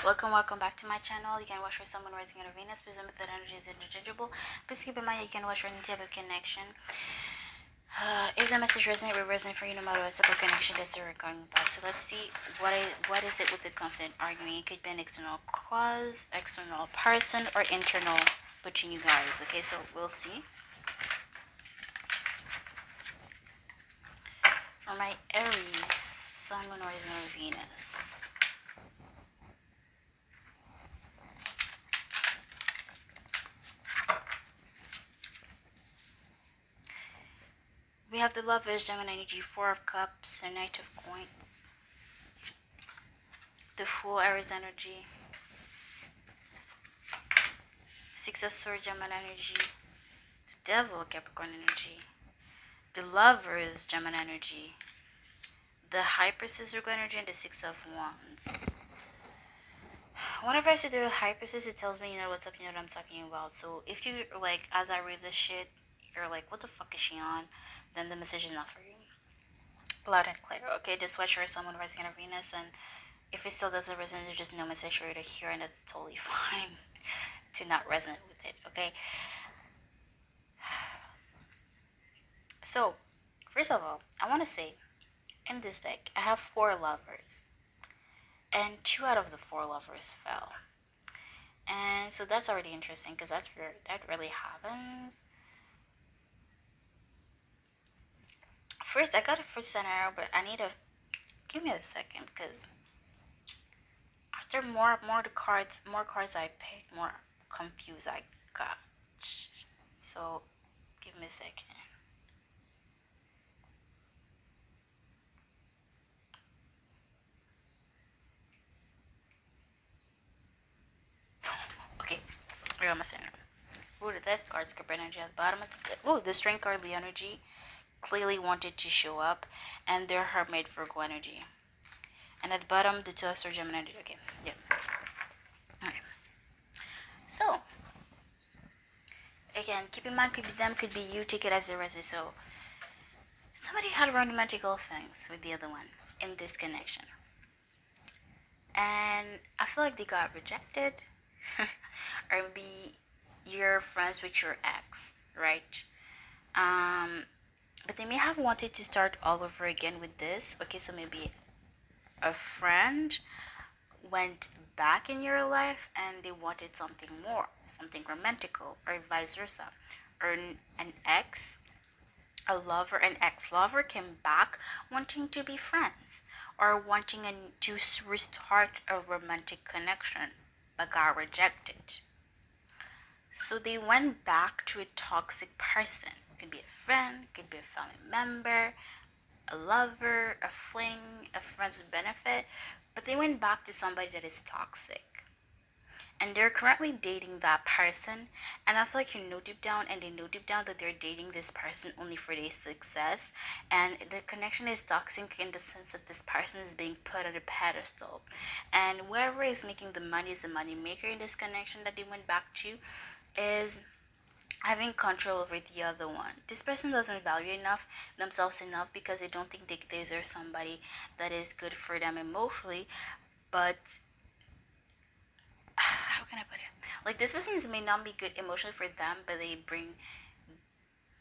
Welcome back to my channel. You can watch for someone rising in Venus. Please remember that energy is interchangeable. Please keep in mind you can watch for any type of connection. If the message resonates, it will resonate for you no matter what type of connection that's you're going about. So let's see what is it with the constant arguing. It could be an external cause, external person, or internal between you guys. Okay, so we'll see. For my Aries, Sun, Moon, Rising, or Venus. We have the Lovers, Gemini energy, Four of Cups, and Knight of Coins. The Fool, Aries energy. Six of Swords, Gemini energy. The Devil, Capricorn energy. The Lovers, Gemini energy. The High Priestess, Virgo energy, and the Six of Wands. Whenever I see the High Priestess, it tells me, you know what's up, you know what I'm talking about. So if you like, as I read this shit, you're like, what the fuck is she on? Then the message is not for you. Loud and clear. Okay, this watch for someone rising in Venus, and if it still doesn't resonate, there's just no message for you to hear, and that's totally fine to not resonate with it. Okay. So, first of all, I want to say, in this deck, I have 4 lovers, and 2 out of the 4 lovers fell, and so that's already interesting because that's where that really happens. First, I got a first scenario, but I need to give me a second because after more cards I picked, more confused I got. So, give me a second. Okay, I got my scenario. Ooh, the Death card, Scorpio energy at the bottom of the deck. Ooh, the Strength card, the energy clearly wanted to show up, and their Hermit, Virgo energy. And at the bottom, the Two of Swords, Gemini energy. Okay, yeah. Okay. So, again, keep in mind, could be them, could be you. Take it as it is. So, somebody had romantical things with the other one in this connection, and I feel like they got rejected, or maybe you're friends with your ex, right? But they may have wanted to start all over again with this. Okay, so maybe a friend went back in your life and they wanted something more, something romantical, or vice versa. Or an ex, a lover, an ex-lover came back wanting to be friends, or wanting to restart a romantic connection, but got rejected. So they went back to a toxic person. Could be a friend, could be a family member, a lover, a fling, a friend's benefit, but they went back to somebody that is toxic. And they're currently dating that person, and I feel like you know deep down, and they know deep down that they're dating this person only for their success, and the connection is toxic in the sense that this person is being put on a pedestal, and whoever is making the money is a money maker in this connection that they went back to is having control over the other one. This person doesn't value themselves enough because they don't think they deserve somebody that is good for them emotionally. But how can I put it? Like, this person may not be good emotionally for them, but they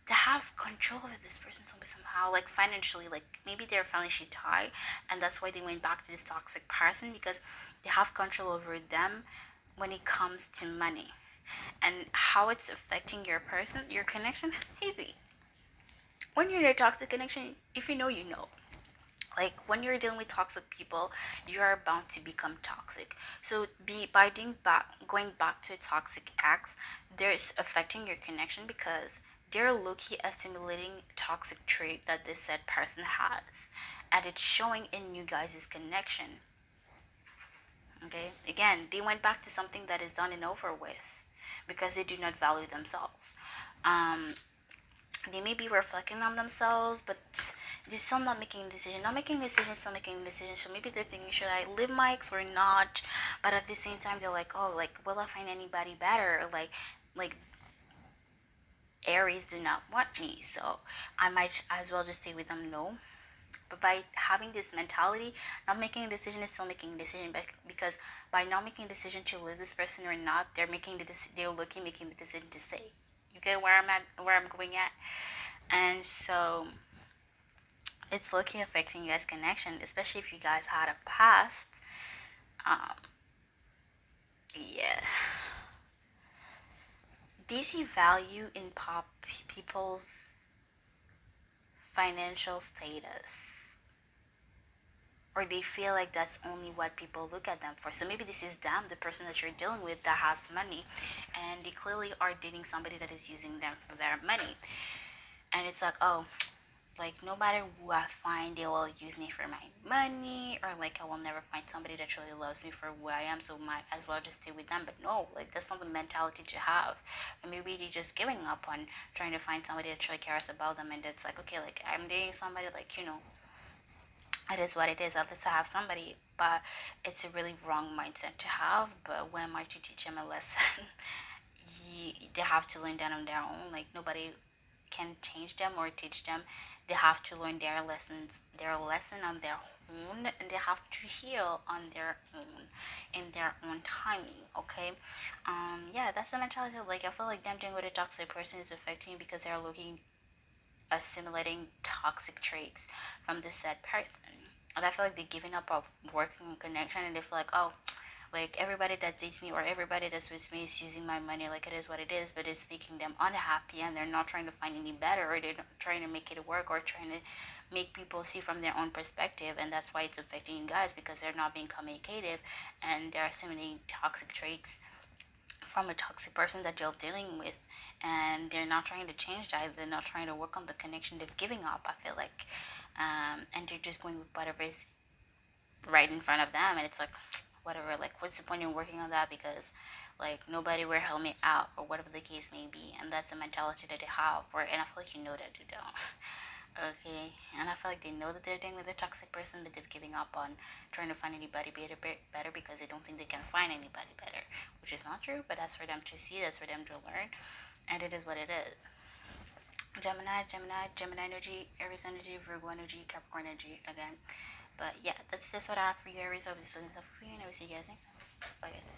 have control over this person somehow, like financially, like maybe they're financially tied, and that's why they went back to this toxic person, because they have control over them when it comes to money. And how it's affecting your person, your connection, easy. When you're in a toxic connection, if you know, you know. Like, when you're dealing with toxic people, you are bound to become toxic. So going back to toxic acts, there's affecting your connection because they're low-key assimilating toxic trait that this said person has, and it's showing in you guys' connection. Okay, again, they went back to something that is done and over with because they do not value themselves. They may be reflecting on themselves, but they're still not making a decision. Still making a decision. So maybe they're thinking, should I leave my ex or not? But at the same time, they're like, oh, like, will I find anybody better? Like Aries do not want me, so I might as well just stay with them. No, But by having this mentality, not making a decision is still making a decision, because by not making a decision to leave this person or not, they're making they're looking making the decision to stay. You get where I'm at, where I'm going at, and so it's looking affecting you guys' connection, especially if you guys had a past. Um, yeah, they see value in people's financial status, or they feel like that's only what people look at them for. So maybe this is them, the person that you're dealing with that has money, and they clearly are dating somebody that is using them for their money. And it's like, oh, like no matter who I find, they will use me for my money, or like I will never find somebody that truly loves me for who I am, so might as well just stay with them. But no, like that's not the mentality to have. And maybe they're just giving up on trying to find somebody that truly cares about them, and it's like, okay, like I'm dating somebody, like, it is what it is. At least I have somebody, but it's a really wrong mindset to have. But when might you teach them a lesson? They have to learn that on their own. Like nobody can change them or teach them. They have to learn their lesson on their own, and they have to heal on their own, in their own timing. Okay, yeah, that's the mentality. Like I feel like them dealing with a toxic person is affecting you because they're looking assimilating toxic traits from the said person. And I feel like they're giving up of working connection, and they feel like, oh, like everybody that dates me or everybody that's with me is using my money, like it is what it is, but it's making them unhappy, and they're not trying to find any better, or they're not trying to make it work, or trying to make people see from their own perspective. And that's why it's affecting you guys, because they're not being communicative, and they're assimilating toxic traits from a toxic person that you're dealing with, and they're not trying to change that. They're not trying to work on the connection. They're giving up, I feel like, and they're just going with whatever is right in front of them, and it's like whatever, like what's the point in working on that, because like nobody will help me out, or whatever the case may be. And that's the mentality that they have, or and I feel like that you don't. Okay, and I feel like they know that they're dealing with a toxic person, but they're giving up on trying to find anybody better because they don't think they can find anybody better, which is not true, but that's for them to see, that's for them to learn, and it is what it is. Gemini energy, Aries energy, Virgo energy, Capricorn energy again. But yeah, that's what I have for you, Aries. I hope this was enough for you, and I will see you guys next time. Bye, guys.